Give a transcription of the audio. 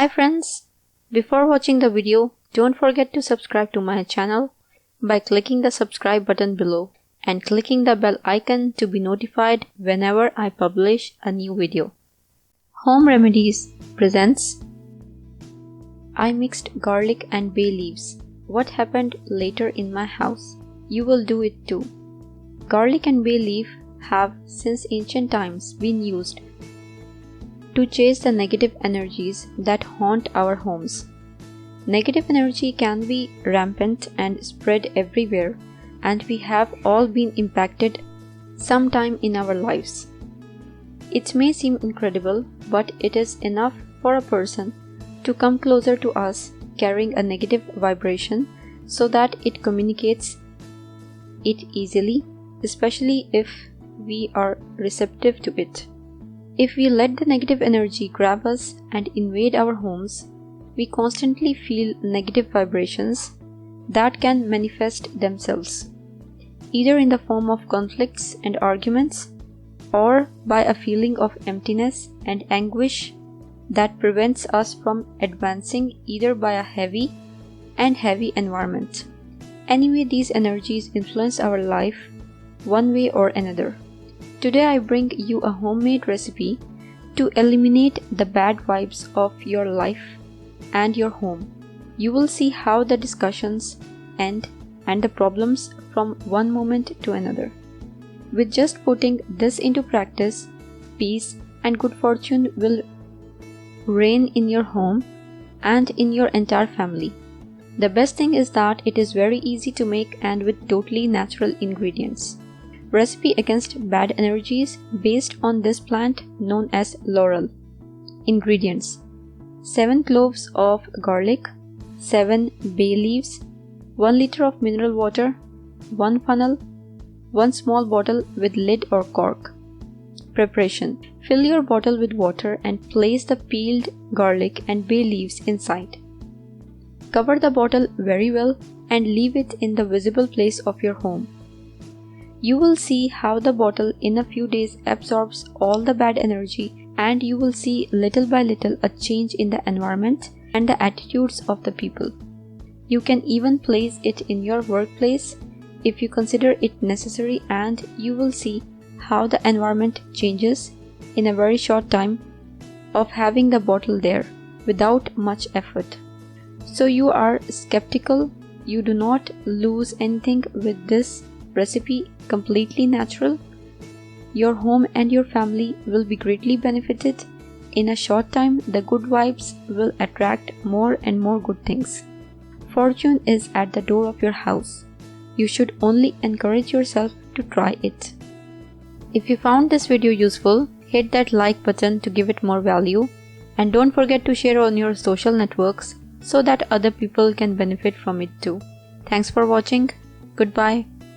Hi friends! Before watching the video, don't forget to subscribe to my channel by clicking the subscribe button below and clicking the bell icon to be notified whenever I publish a new video. Home Remedies presents I mixed garlic and bay leaves. What happened later in my house? You will do it too. Garlic and bay leaf have since ancient times been used to chase the negative energies that haunt our homes. Negative energy can be rampant and spread everywhere, and we have all been impacted sometime in our lives. It may seem incredible, but it is enough for a person to come closer to us carrying a negative vibration so that it communicates it easily, especially if we are receptive to it. If we let the negative energy grab us and invade our homes, we constantly feel negative vibrations that can manifest themselves, either in the form of conflicts and arguments, or by a feeling of emptiness and anguish that prevents us from advancing either by a heavy environment. Anyway, these energies influence our life one way or another. Today I bring you a homemade recipe to eliminate the bad vibes of your life and your home. You will see how the discussions end and the problems from one moment to another. With just putting this into practice, peace and good fortune will reign in your home and in your entire family. The best thing is that it is very easy to make and with totally natural ingredients. Recipe against bad energies based on this plant known as laurel. Ingredients: 7 cloves of garlic, 7 bay leaves, 1 liter of mineral water, 1 funnel, 1 small bottle with lid or cork. Preparation: fill your bottle with water and place the peeled garlic and bay leaves inside. Cover the bottle very well and leave it in the visible place of your home. You will see how the bottle in a few days absorbs all the bad energy, and you will see little by little a change in the environment and the attitudes of the people. You can even place it in your workplace if you consider it necessary, and you will see how the environment changes in a very short time of having the bottle there without much effort. So you are skeptical, you do not lose anything with this recipe, completely natural. Your home and your family will be greatly benefited. In a short time, the good vibes will attract more and more good things. Fortune is at the door of your house. You should only encourage yourself to try it. If you found this video useful, hit that like button to give it more value, and don't forget to share on your social networks so that other people can benefit from it too. Thanks for watching. Goodbye.